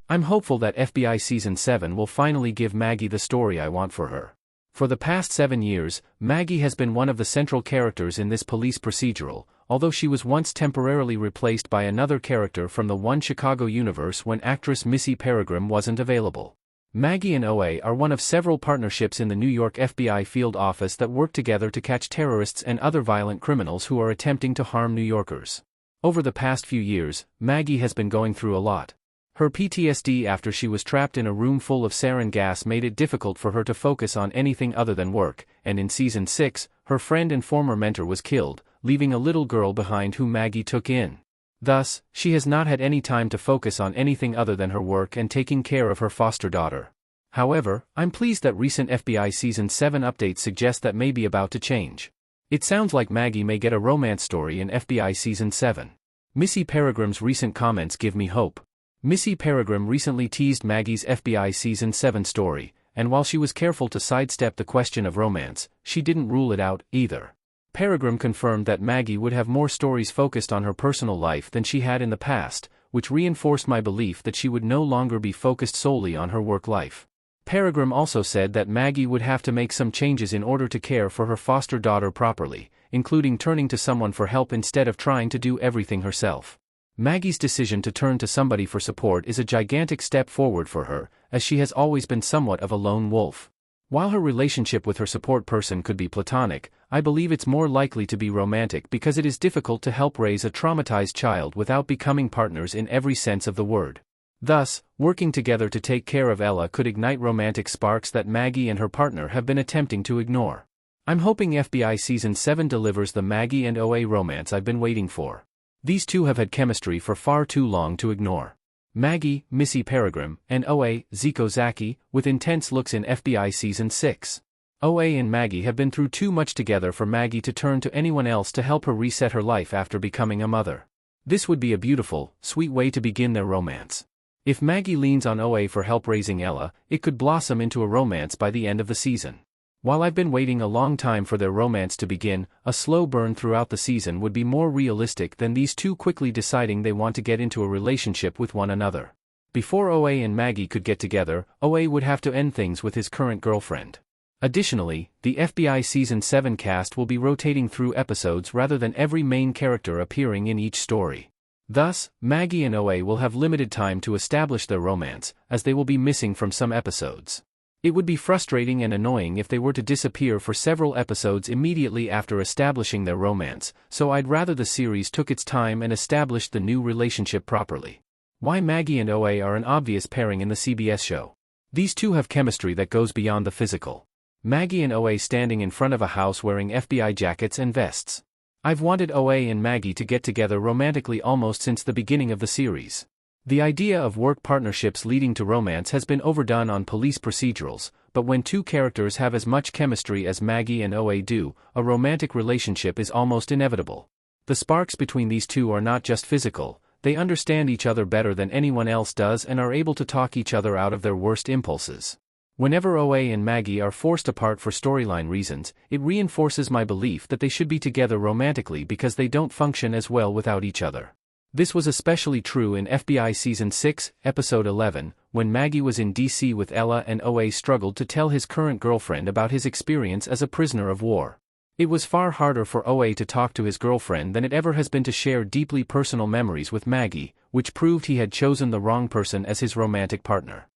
I'm hopeful that FBI Season 7 will finally give Maggie the story I want for her. For the past 7 years, Maggie has been one of the central characters in this police procedural, although she was once temporarily replaced by another character from the One Chicago universe when actress Missy Peregrym wasn't available. Maggie and OA are one of several partnerships in the New York FBI field office that work together to catch terrorists and other violent criminals who are attempting to harm New Yorkers. Over the past few years, Maggie has been going through a lot. Her PTSD after she was trapped in a room full of sarin gas made it difficult for her to focus on anything other than work, and in Season 6, her friend and former mentor was killed, leaving a little girl behind who Maggie took in. Thus, she has not had any time to focus on anything other than her work and taking care of her foster daughter. However, I'm pleased that recent FBI Season 7 updates suggest that may be about to change. It sounds like Maggie may get a romance story in FBI Season 7. Missy Peregrym's recent comments give me hope. Missy Peregrym recently teased Maggie's FBI Season 7 story, and while she was careful to sidestep the question of romance, she didn't rule it out, either. Peregrym confirmed that Maggie would have more stories focused on her personal life than she had in the past, which reinforced my belief that she would no longer be focused solely on her work life. Peregrym also said that Maggie would have to make some changes in order to care for her foster daughter properly, including turning to someone for help instead of trying to do everything herself. Maggie's decision to turn to somebody for support is a gigantic step forward for her, as she has always been somewhat of a lone wolf. While her relationship with her support person could be platonic, I believe it's more likely to be romantic because it is difficult to help raise a traumatized child without becoming partners in every sense of the word. Thus, working together to take care of Ella could ignite romantic sparks that Maggie and her partner have been attempting to ignore. I'm hoping FBI Season 7 delivers the Maggie and OA romance I've been waiting for. These two have had chemistry for far too long to ignore. Maggie, Missy Peregrym, and OA, Zico Zaki, with intense looks in FBI Season 6. OA and Maggie have been through too much together for Maggie to turn to anyone else to help her reset her life after becoming a mother. This would be a beautiful, sweet way to begin their romance. If Maggie leans on OA for help raising Ella, it could blossom into a romance by the end of the season. While I've been waiting a long time for their romance to begin, a slow burn throughout the season would be more realistic than these two quickly deciding they want to get into a relationship with one another. Before OA and Maggie could get together, OA would have to end things with his current girlfriend. Additionally, the FBI Season 7 cast will be rotating through episodes rather than every main character appearing in each story. Thus, Maggie and OA will have limited time to establish their romance, as they will be missing from some episodes. It would be frustrating and annoying if they were to disappear for several episodes immediately after establishing their romance, so I'd rather the series took its time and established the new relationship properly. Why Maggie and OA are an obvious pairing in the CBS show. These two have chemistry that goes beyond the physical. Maggie and OA standing in front of a house wearing FBI jackets and vests. I've wanted OA and Maggie to get together romantically almost since the beginning of the series. The idea of work partnerships leading to romance has been overdone on police procedurals, but when two characters have as much chemistry as Maggie and OA do, a romantic relationship is almost inevitable. The sparks between these two are not just physical, they understand each other better than anyone else does and are able to talk each other out of their worst impulses. Whenever OA and Maggie are forced apart for storyline reasons, it reinforces my belief that they should be together romantically because they don't function as well without each other. This was especially true in FBI Season 6, Episode 11, when Maggie was in DC with Ella and OA struggled to tell his current girlfriend about his experience as a prisoner of war. It was far harder for OA to talk to his girlfriend than it ever has been to share deeply personal memories with Maggie, which proved he had chosen the wrong person as his romantic partner.